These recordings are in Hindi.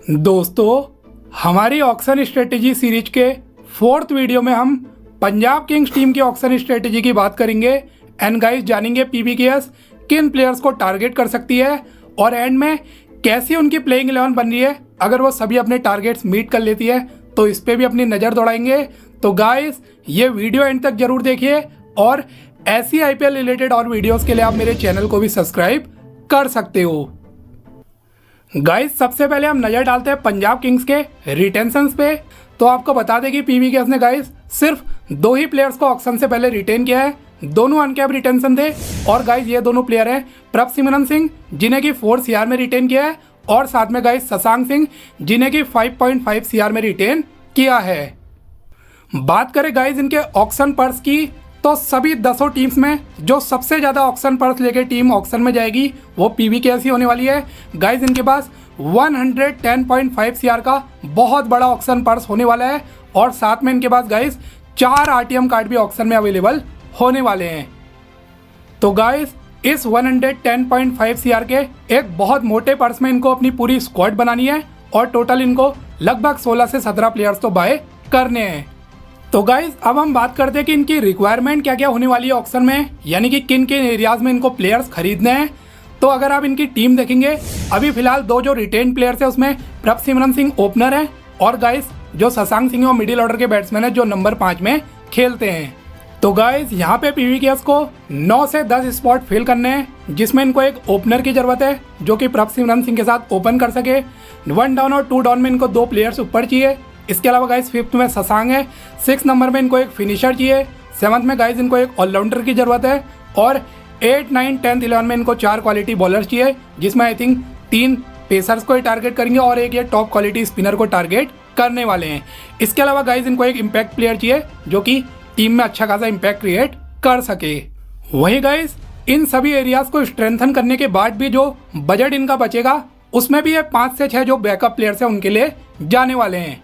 दोस्तों, हमारी ऑक्शन स्ट्रेटेजी सीरीज के 4th वीडियो में हम पंजाब किंग्स टीम की ऑक्शन स्ट्रेटेजी की बात करेंगे एंड गाइस जानेंगे पीबीकेएस किन प्लेयर्स को टारगेट कर सकती है और एंड में कैसी उनकी प्लेइंग 11 बन रही है। अगर वो सभी अपने टारगेट्स मीट कर लेती है तो इस पर भी अपनी नज़र दौड़ाएंगे। तो गाइस ये वीडियो एंड तक जरूर देखिए और ऐसी आईपीएल रिलेटेड और वीडियोस के लिए आप मेरे चैनल को भी सब्सक्राइब कर सकते हो। गाइस सबसे पहले हम नज़र डालते हैं पंजाब किंग्स के रिटेंशंस पे। तो आपको बता दें कि पीबीकेएस ने गाइस सिर्फ 2 ही प्लेयर्स को ऑक्शन से पहले रिटेन किया है, दोनों अनकैप रिटेंशन थे। और गाइस ये दोनों प्लेयर हैं प्रभसिमरन सिंह जिन्हें कि 4 CR में रिटेन किया है और साथ में गाइस शशांक सिंह जिन्हें कि 5.5 CR में रिटेन किया है। बात करें गाइस इनके ऑक्शन पर्स की तो सभी 10 टीम्स में जो सबसे ज़्यादा ऑक्शन पर्स लेके टीम ऑक्शन में जाएगी वो पीबीकेएस ही होने वाली है। गाइस इनके पास 110.5 CR का बहुत बड़ा ऑक्शन पर्स होने वाला है और साथ में इनके पास गाइस 4 RTM कार्ड भी ऑक्शन में अवेलेबल होने वाले हैं। तो गाइस इस 110.5 CR के एक बहुत मोटे पर्स में इनको अपनी पूरी स्क्वाड बनानी है और टोटल इनको लगभग 16 से 17 प्लेयर्स तो बाय करने हैं। तो गाइज अब हम बात करते हैं कि इनकी रिक्वायरमेंट क्या क्या होने वाली है ऑक्शन में, यानी कि किन किन एरियाज में इनको प्लेयर्स खरीदने हैं। तो अगर आप इनकी टीम देखेंगे अभी फिलहाल 2 जो रिटेन प्लेयर्स है उसमें प्रभसिमरन सिंह ओपनर है और गाइज जो शशांक सिंह वो मिडिल ऑर्डर के बैट्समैन है जो नंबर 5 में खेलते हैं। तो गाइज यहाँ पे पीबीकेएस को 9 से 10 स्पॉट फिल करने हैं जिसमें इनको एक ओपनर की जरूरत है जो कि प्रभसिमरन सिंह के साथ ओपन कर सके। 1 डाउन और 2 डाउन में इनको 2 प्लेयर्स ऊपर चाहिए। इसके अलावा गाइस 5th में शशांक है, 6 नंबर में इनको एक फिनिशर चाहिए, 7th में गाइस इनको एक ऑलराउंडर की जरूरत है और 8, 9, 10, 11 में इनको 4 क्वालिटी बॉलर्स चाहिए जिसमें आई थिंक 3 पेसर्स को ही टारगेट करेंगे और एक ये टॉप क्वालिटी स्पिनर को टारगेट करने वाले हैं। इसके अलावा गाइस इनको एक इम्पैक्ट प्लेयर चाहिए जो कि टीम में अच्छा खासा इम्पैक्ट क्रिएट कर सके। वहीं गाइस इन सभी एरियाज को स्ट्रेंथन करने के बाद भी जो बजट इनका बचेगा उसमें भी ये 5 से 6 जो बैकअप प्लेयर्स हैं उनके लिए जाने वाले हैं।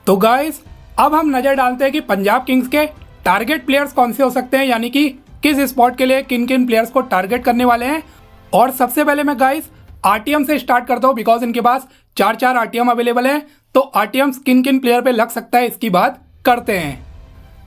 तो गाइस अब हम नज़र डालते हैं कि पंजाब किंग्स के टारगेट प्लेयर्स कौन से हो सकते हैं, यानी कि किस स्पॉट के लिए किन किन प्लेयर्स को टारगेट करने वाले हैं। और सबसे पहले मैं गाइस RTM से स्टार्ट करता हूं बिकॉज इनके पास 4 RTM अवेलेबल हैं। तो RTM किन किन प्लेयर पे लग सकता है इसकी बात करते हैं।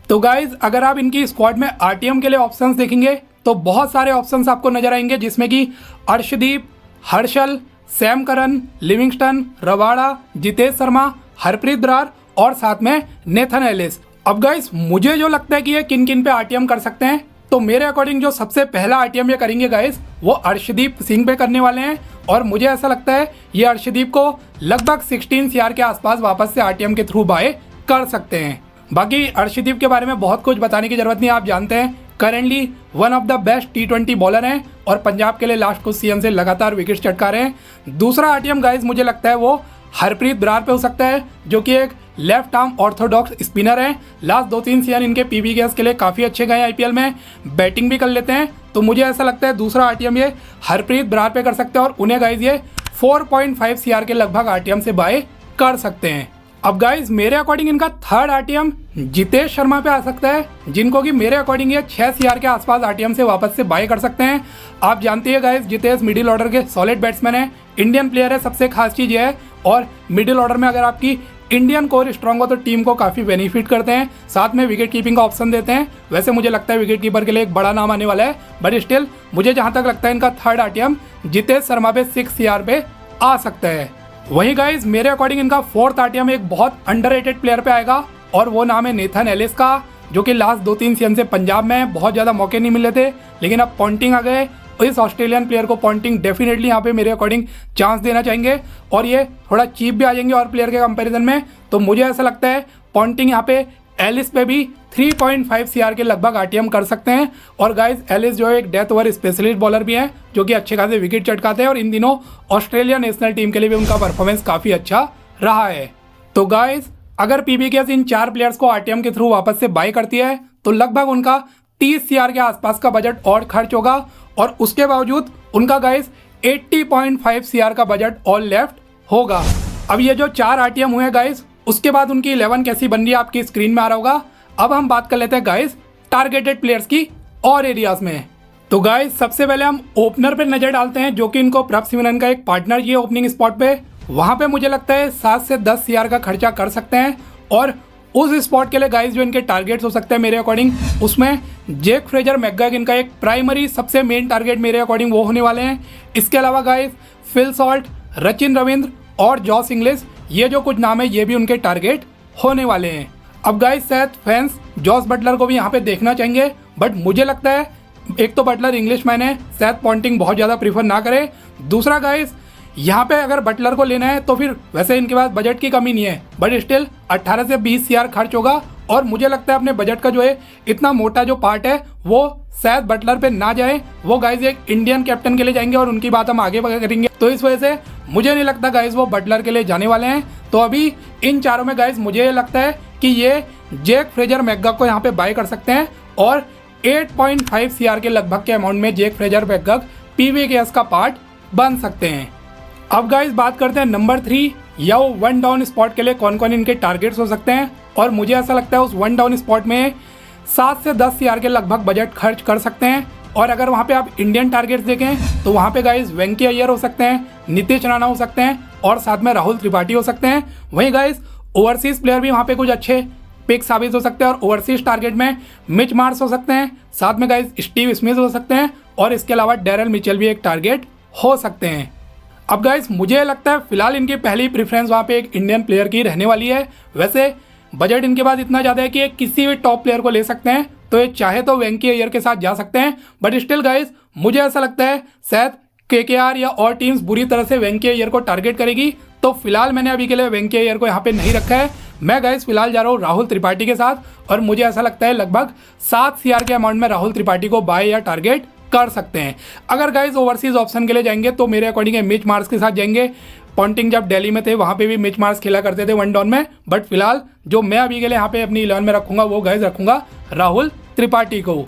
तो गाइज अगर आप इनकी स्क्वाड में RTM के लिए ऑप्शंस देखेंगे तो बहुत सारे ऑप्शंस आपको नजर आएंगे जिसमें कि Arshdeep, Harshal, Sam Curran, Livingstone, Rabada, Jitesh Sharma, Harpreet Brar और साथ में नेथन एलिस। अब गाइस मुझे जो लगता है कि ये किन किन पे RTM कर सकते हैं तो मेरे अकॉर्डिंग जो सबसे पहला RTM ये करेंगे गाइस वो अर्शदीप सिंह पे करने वाले हैं और मुझे ऐसा लगता है ये अर्शदीप को लगभग 16 CR के आसपास वापस से RTM के थ्रू बाय कर सकते हैं। बाकी अर्शदीप के बारे में बहुत कुछ बताने की जरूरत नहीं, आप जानते हैं currently one of the best T20 bowler हैं और पंजाब के लिए लास्ट कुछ सीजन से लगातार विकेट चटका रहे हैं। दूसरा RTM गाइस मुझे लगता है वो हरप्रीत बरार पे हो सकता है जो कि एक लेफ्ट आर्म ऑर्थोडॉक्स स्पिनर है। लास्ट 2-3 सीजन इनके पीबीकेएस के लिए काफ़ी अच्छे गए आईपीएल में, बैटिंग भी कर लेते हैं। तो मुझे ऐसा लगता है दूसरा RTM ये हरप्रीत बरार पे कर सकते हैं और उन्हें गाइज ये 4.5 CR के लगभग RTM से बाय कर सकते हैं। अब गाइज मेरे अकॉर्डिंग इनका थर्ड RTM जितेश शर्मा पे आ सकता है जिनको कि मेरे अकॉर्डिंग ये 6 CR के आसपास RTM से वापस से बाय कर सकते हैं। आप जानते हैं गाइज जितेश मिडिल ऑर्डर के सॉलिड बैट्समैन है, इंडियन प्लेयर है, सबसे खास चीज़ ये है और मिडिल ऑर्डर में अगर आपकी इंडियन कोर स्ट्रांग हो तो टीम को काफ़ी बेनिफिट करते हैं, साथ में विकेट कीपिंग का ऑप्शन देते हैं। वैसे मुझे लगता है विकेट कीपर के लिए एक बड़ा नाम आने वाला है बट स्टिल मुझे जहाँ तक लगता है इनका थर्ड RTM जितेश शर्मा पे 6 CR पे आ सकता है। वहीं गाइज मेरे अकॉर्डिंग इनका 4th RTM एक बहुत अंडररेटेड प्लेयर पे आएगा और वो नाम है नेथन एलिस का जो कि लास्ट 2-3 सीजन से पंजाब में बहुत ज़्यादा मौके नहीं मिले थे लेकिन अब पॉन्टिंग आ गए। इस ऑस्ट्रेलियन प्लेयर को पॉन्टिंग डेफिनेटली यहाँ पे मेरे अकॉर्डिंग चांस देना चाहेंगे और ये थोड़ा चीप भी आ जाएंगे और प्लेयर के कंपैरिजन में। तो मुझे ऐसा लगता है पॉन्टिंग यहाँ पे एलिस पे भी 3.5 CR के लगभग RTM कर सकते हैं। और गाइज एलिस जो है एक डेथ ओवर स्पेशलिस्ट बॉलर भी हैं जो कि अच्छे खासे विकेट चटकाते हैं और इन दिनों ऑस्ट्रेलिया नेशनल टीम के लिए भी उनका परफॉर्मेंस काफ़ी अच्छा रहा है। तो गाइज अगर पीबीकेएस इन 4 प्लेयर्स को RTM के थ्रू वापस से बाय करती है तो लगभग उनका 30 CR के आसपास का बजट और खर्च होगा और उसके बावजूद उनका गाइस 80.5 CR का बजट और लेफ्ट होगा। अब ये जो 4 RTM हुए गाइस उसके बाद उनकी 11 कैसी बन रही है आपकी स्क्रीन में आ रहा होगा। अब हम बात कर लेते हैं गाइस टारगेटेड प्लेयर्स की और एरियाज में। तो गाइस सबसे पहले हम ओपनर पे नजर डालते हैं जो कि इनको प्रभसिमरन का एक पार्टनर चाहिए ओपनिंग स्पॉट पे वहाँ पे मुझे लगता है 7 से 10 CR का खर्चा कर सकते हैं। और उस स्पॉट के लिए गाइस जो इनके टारगेट्स हो सकते हैं मेरे अकॉर्डिंग, उसमें जेक फ्रेजर मैकगग इनका एक प्राइमरी सबसे मेन टारगेट मेरे अकॉर्डिंग वो होने वाले हैं। इसके अलावा guys Phil Salt, Rachin Ravindra और जॉस इंग्लिश, ये जो कुछ नाम है ये भी उनके टारगेट होने वाले हैं। अब गाइस शायद फैंस जॉस बटलर को भी यहाँ पे देखना चाहेंगे, बट मुझे लगता है एक तो बटलर इंग्लिशमैन है, शायद पॉन्टिंग बहुत ज़्यादा प्रीफर ना करे। दूसरा गाइस यहाँ पे अगर बटलर को लेना है तो फिर वैसे इनके पास बजट की कमी नहीं है, बट स्टिल 18 से 20 CR खर्च होगा। और मुझे लगता है अपने बजट का जो है इतना मोटा जो पार्ट है वो शायद बटलर पे ना जाए, वो गाइज एक इंडियन कैप्टन के लिए जाएंगे और उनकी बात हम आगे करेंगे। तो इस वजह से मुझे नहीं लगता गाइज वो बटलर के लिए जाने वाले हैं। तो अभी इन चारों में गाइज मुझे लगता है कि ये जेक फ्रेजर मैकगग को यहाँ पे बाय कर सकते हैं और 8.5 CR के लगभग के अमाउंट में जेक फ्रेजर मैकगग PBKS का पार्ट बन सकते हैं। अब गाइस बात करते हैं नंबर 3 या वो 1 डाउन स्पॉट के लिए कौन कौन इनके टारगेट्स हो सकते हैं। और मुझे ऐसा लगता है उस 1 डाउन स्पॉट में 7 से 10 CR के लगभग बजट खर्च कर सकते हैं। और अगर वहाँ पे आप इंडियन टारगेट्स देखें तो वहाँ पे गाइस वेंकी अय्यर हो सकते हैं, नीतीश राणा हो सकते हैं और साथ में राहुल त्रिपाठी हो सकते हैं। वहीं गाइस ओवरसीज प्लेयर भी वहाँ पे कुछ अच्छे पिक साबित हो सकते हैं और ओवरसीज टारगेट में मिच मार्स हो सकते हैं, साथ में गाइस स्टीव स्मिथ हो सकते हैं और इसके अलावा डेरल मिचेल भी एक टारगेट हो सकते हैं। अब गाइस मुझे लगता है फिलहाल इनकी पहली प्रेफरेंस वहाँ पे एक इंडियन प्लेयर की रहने वाली है। वैसे बजट इनके पास इतना ज़्यादा है कि ये किसी भी टॉप प्लेयर को ले सकते हैं, तो ये चाहे तो वेंकी अय्यर के साथ जा सकते हैं। बट स्टिल गाइस मुझे ऐसा लगता है शायद KKR या और टीम्स बुरी तरह से वेंकी अय्यर को टारगेट करेगी। तो फिलहाल मैंने अभी के लिए वेंकी अय्यर को यहाँ पे नहीं रखा है। मैं गाइस फिलहाल जा रहा हूँ राहुल त्रिपाठी के साथ और मुझे ऐसा लगता है लगभग 7 CR के अमाउंट में राहुल त्रिपाठी को बाय या टारगेट कर सकते हैं। अगर गाइस ओवरसीज ऑप्शन के लिए जाएंगे तो मेरे अकॉर्डिंग मिच मार्स के साथ जाएंगे। पॉन्टिंग जब दिल्ली में थे वहाँ पे भी मिच मार्स खेला करते थे 1 डाउन में, बट फिलहाल जो मैं अभी के लिए यहाँ पे अपनी 11 में रखूंगा वो गाइस रखूंगा राहुल त्रिपाठी को।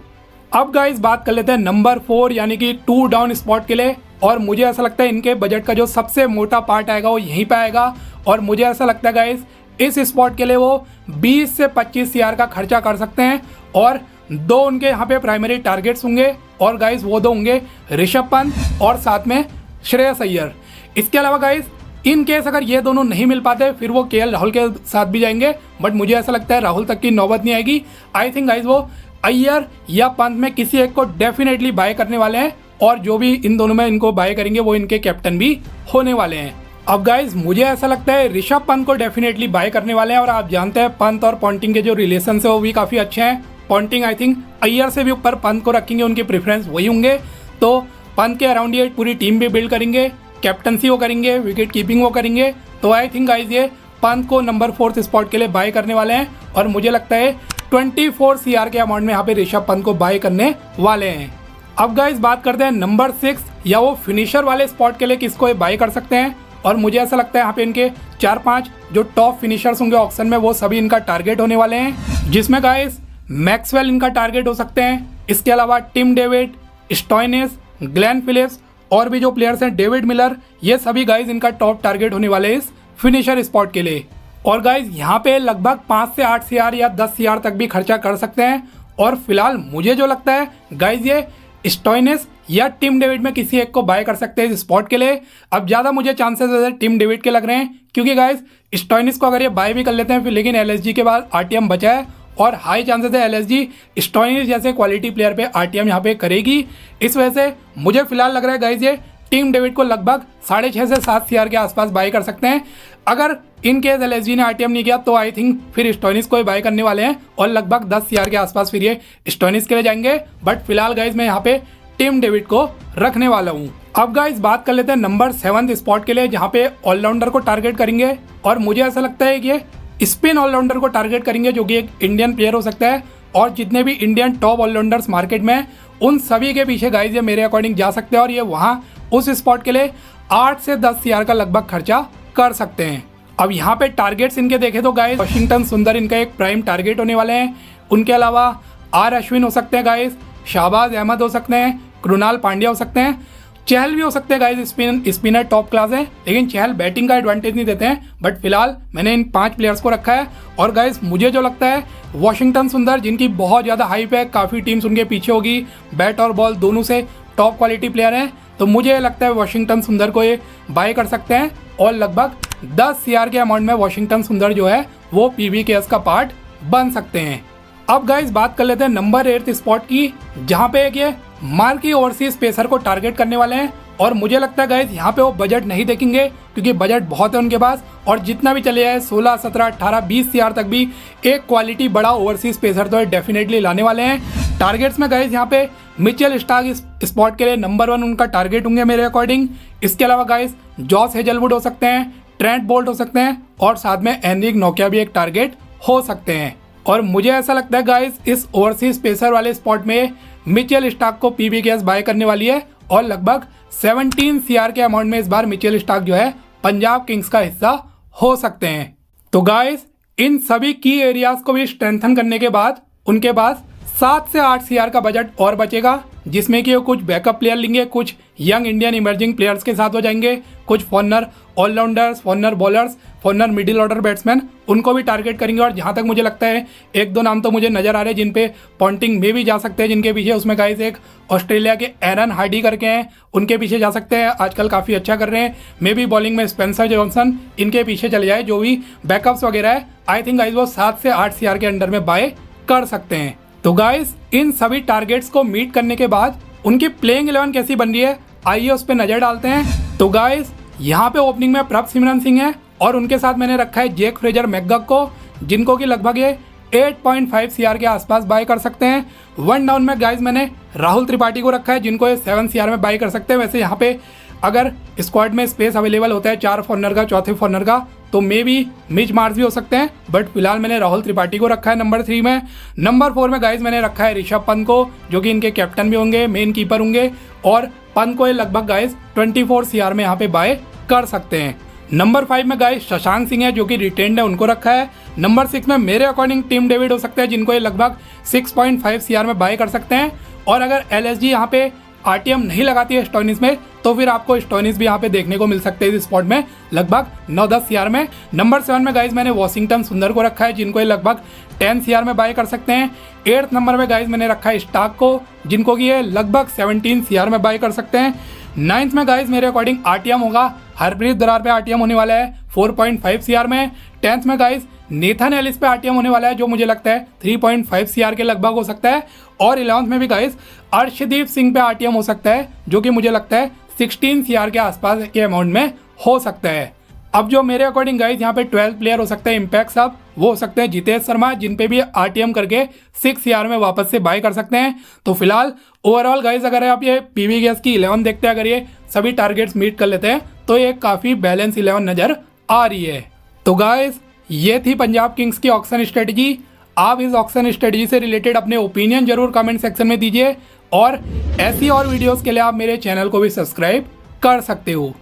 अब गाइस बात कर लेते हैं नंबर 4 यानी कि 2 डाउन स्पॉट के लिए। और मुझे ऐसा लगता है इनके बजट का जो सबसे मोटा पार्ट आएगा वो यहीं पे आएगा। और मुझे ऐसा लगता है गाइस इस स्पॉट के लिए वो 20 से 25 CR का खर्चा कर सकते हैं और 2 उनके यहाँ पे प्राइमरी टारगेट्स होंगे। और गाइस वो 2 होंगे ऋषभ पंत और साथ में श्रेयस अय्यर। इसके अलावा गाइस इन केस अगर ये दोनों नहीं मिल पाते फिर वो KL राहुल के साथ भी जाएंगे, बट मुझे ऐसा लगता है राहुल तक की नौबत नहीं आएगी। आई थिंक गाइस वो अय्यर या पंत में किसी एक को डेफिनेटली बाय करने वाले हैं और जो भी इन दोनों में इनको बाय करेंगे वो इनके कैप्टन भी होने वाले हैं। अब गाइज मुझे ऐसा लगता है ऋषभ पंत को डेफिनेटली बाय करने वाले हैं और आप जानते हैं पंत और पॉन्टिंग के जो रिलेशन है वो भी काफ़ी अच्छे हैं। पॉन्टिंग आई थिंक अय्यर से भी ऊपर पंत को रखेंगे, उनके प्रेफरेंस वही होंगे। तो पंत के अराउंड ये पूरी टीम भी बिल्ड करेंगे, कैप्टनसी वो करेंगे, विकेट कीपिंग वो करेंगे। तो आई थिंक गाइज ये पंत को नंबर 4 स्पॉट के लिए बाय करने वाले हैं और मुझे लगता है 24 CR के अमाउंट में यहाँ पे ऋषभ पंत को बाय करने वाले हैं। अब गाइज बात करते हैं नंबर 6 या वो फिनिशर वाले स्पॉट के लिए किसको बाय कर सकते हैं। और मुझे ऐसा लगता है यहाँ पे इनके 4-5 जो टॉप फिनिशर्स होंगे ऑक्शन में वो सभी इनका टारगेट होने वाले हैं, जिसमें गाइस मैक्सवेल इनका टारगेट हो सकते हैं। इसके अलावा Tim David, Stoinis, Glenn Phillips और भी जो प्लेयर्स हैं डेविड मिलर, ये सभी गाइज इनका टॉप टारगेट होने वाले इस फिनिशर स्पॉट के लिए। और गाइज यहाँ पे लगभग 5 से 8 CR या 10 CR तक भी खर्चा कर सकते हैं। और फिलहाल मुझे जो लगता है गाइज ये स्टोइनिस या टिम डेविड में किसी एक को बाय कर सकते हैं इस स्पॉट के लिए। अब ज़्यादा मुझे चांसेस टिम डेविड के लग रहे हैं क्योंकि गाइज स्टोइनिस को अगर ये बाय भी कर लेते हैं फिर लेकिन LSG के बाद RTM बचा है और हाई चांसेस है LSG स्टोइनिस जैसे क्वालिटी प्लेयर पे RTM यहाँ पे करेगी। इस वजह से मुझे फिलहाल लग रहा है गाइज ये टिम डेविड को लगभग 6.5 से 7 CR के आसपास बाय कर सकते हैं। अगर इन केस LSG ने RTM नहीं किया तो आई थिंक फिर स्टोइनिस को ही बाय करने वाले हैं और लगभग 10 CR के आसपास फिर ये स्टोइनिस के लिए जाएंगे। बट फिलहाल गाइज मैं यहाँ पे टिम डेविड को रखने वाला हूँ। अब गाइज बात कर लेते हैं नंबर 7 स्पॉट के लिए जहाँ पे ऑलराउंडर को टारगेट करेंगे। और मुझे ऐसा लगता है कि ये स्पिन ऑलराउंडर को टारगेट करेंगे जो कि एक इंडियन प्लेयर हो सकता है। और जितने भी इंडियन टॉप ऑलराउंडर्स मार्केट में उन सभी के पीछे गाइज ये मेरे अकॉर्डिंग जा सकते हैं और ये वहाँ उस स्पॉट के लिए 8 से 10 CR का लगभग खर्चा कर सकते हैं। अब यहाँ पे टारगेट्स इनके देखें तो गाइज वाशिंगटन सुंदर इनका एक प्राइम टारगेट होने वाले हैं। उनके अलावा R अश्विन हो सकते हैं गाइज, शाहबाज अहमद हो सकते हैं, कृणाल पांड्या हो सकते हैं, चहल भी हो सकते हैं गाइज। स्पिनर टॉप क्लास है लेकिन चहल बैटिंग का एडवांटेज नहीं देते हैं। बट फिलहाल मैंने इन 5 प्लेयर्स को रखा है। और गाइज मुझे जो लगता है वाशिंगटन सुंदर जिनकी बहुत ज़्यादा हाइप है, काफ़ी टीम्स उनके पीछे होगी, बैट और बॉल दोनों से टॉप क्वालिटी प्लेयर हैं, तो मुझे लगता है वाशिंगटन सुंदर को ये बाय कर सकते हैं और लगभग 10 CR के अमाउंट में वाशिंगटन सुंदर जो है वो PBKS का पार्ट बन सकते हैं। अब गाइस बात कर लेते हैं नंबर 8 स्पॉट की, जहां पे एक ये मार्की ओवरसीज पेसर को टारगेट करने वाले हैं। और मुझे लगता है गाइस यहाँ पे वो बजट नहीं देखेंगे, क्योंकि बजट बहुत है उनके पास, और जितना भी चले जाए 16, 17, 18, 20 CR तक भी एक क्वालिटी बड़ा ओवरसीज पेसर तो डेफिनेटली लाने वाले हैं। टारगेट्स में गाइस यहाँ पे मिचेल स्टार्क इस स्पॉट के लिए नंबर 1 उनका टारगेट होंगे मेरे अकॉर्डिंग। इसके अलावा गाइस जॉस हेजलवुड हो सकते हैं, ट्रेंट बोल्ट हो सकते हैं, और साथ में एनरिक नोकिया भी एक टारगेट हो सकते हैं। और मुझे ऐसा लगता है गाइस इस ओवरसीज पेसर वाले स्पॉट में मिचेल स्टार्क को PBKS बाय करने वाली है, और लगभग 17 CR के अमाउंट में इस बार मिचेल स्टार्क जो है पंजाब किंग्स का हिस्सा हो सकते हैं। तो गाइस इन सभी की एरियाज को भी स्ट्रेंथन करने के बाद उनके पास 7 से 8 CR का बजट और बचेगा, जिसमें कि वो कुछ बैकअप प्लेयर लेंगे, कुछ यंग इंडियन इमर्जिंग प्लेयर्स के साथ हो जाएंगे, कुछ foreigner allrounders, foreigner bowlers, foreigner middle order batsman, उनको भी टारगेट करेंगे। और जहां तक मुझे लगता है 1-2 नाम तो मुझे नजर आ रहे हैं जिन पे पॉन्टिंग में भी जा सकते हैं, जिनके पीछे उसमें गाइस एक ऑस्ट्रेलिया के एरन हार्डी करके हैं, उनके पीछे जा सकते हैं, आजकल काफ़ी अच्छा कर रहे हैं। मे बी बॉलिंग में स्पेंसर जॉनसन, इनके पीछे चले जाए जो भी बैकअप्स वगैरह है। आई थिंक गाइस वो 7 से 8 CR के अंडर में बाय कर सकते हैं। तो गाइस इन सभी टारगेट्स को मीट करने के बाद उनकी प्लेइंग 11 कैसी बन रही है, आइए उस पर नजर डालते हैं। तो गाइस यहाँ पे ओपनिंग में प्रभ सिमरन सिंह है, और उनके साथ मैंने रखा है जेक फ्रेजर मैकगक को, जिनको कि लगभग ये 8.5 CR के आसपास बाय कर सकते हैं। 1 डाउन में गाइस मैंने राहुल त्रिपाठी को रखा है, जिनको ये 7 CR में बाय कर सकते हैं। वैसे यहाँ पे अगर स्क्वाड में स्पेस अवेलेबल होता है 4 फॉरनर का, चौथे फॉरनर का, तो मे बी मिच मार्स भी हो सकते हैं, बट फिलहाल मैंने राहुल त्रिपाठी को रखा है नंबर 3 में। नंबर 4 में गाइस मैंने रखा है ऋषभ पंत को, जो कि इनके कैप्टन भी होंगे, मेन कीपर होंगे, और पंत को ये लगभग गाइस 24 CR में यहाँ पे बाय कर सकते हैं। नंबर 5 में गाइस शशांक सिंह है, जो कि रिटेन्ड है, उनको रखा है। नंबर 6 में मेरे अकॉर्डिंग टिम डेविड हो सकते हैं, जिनको ये लगभग 6.5 CR में बाय कर सकते हैं। और अगर LSG यहाँ पे RTM नहीं लगाती है स्टोइनिस में, तो फिर आपको स्टोइनिस भी यहाँ पे देखने को मिल सकते हैं इस स्पॉट में लगभग 9-10 CR में। नंबर 7 में गाइस मैंने वाशिंगटन सुंदर को रखा है, जिनको ये लगभग 10 CR में बाय कर सकते हैं। 8th नंबर में गाइस मैंने रखा है स्टार्क को, जिनको कि ये लगभग 17 CR में बाय कर सकते हैं। 9th में गाइस मेरे अकॉर्डिंग RTM होगा, हरप्रीत बरार पे RTM होने वाला है 4.5 CR में। 10th में गाइस नेथन एलिस पे RTM होने वाला है, जो मुझे लगता है 3.5 CR के लगभग हो सकता है। और 11th में भी गाइस अर्शदीप सिंह पे RTM हो सकता है, जो कि मुझे लगता है 16 CR के आसपास के अमाउंट में हो सकता है। अब जो मेरे अकॉर्डिंग गाइस यहाँ पे 12 प्लेयर हो सकते हैं इम्पैक्ट साहब, वो हो सकते हैं जितेश शर्मा, जिन पे भी RTM करके 6 CR में वापस से बाय कर सकते हैं। तो फिलहाल ओवरऑल गाइस अगर आप ये PBKS की 11 देखते हैं, अगर ये सभी टारगेट्स मीट कर लेते हैं, तो ये काफ़ी बैलेंस 11 नज़र आ रही है। तो गाइस ये थी पंजाब किंग्स की ऑक्शन स्ट्रेटजी। आप इस ऑक्शन स्ट्रेटजी से रिलेटेड अपने ओपिनियन जरूर कमेंट सेक्शन में दीजिए, और ऐसी और वीडियोस के लिए आप मेरे चैनल को भी सब्सक्राइब कर सकते हो।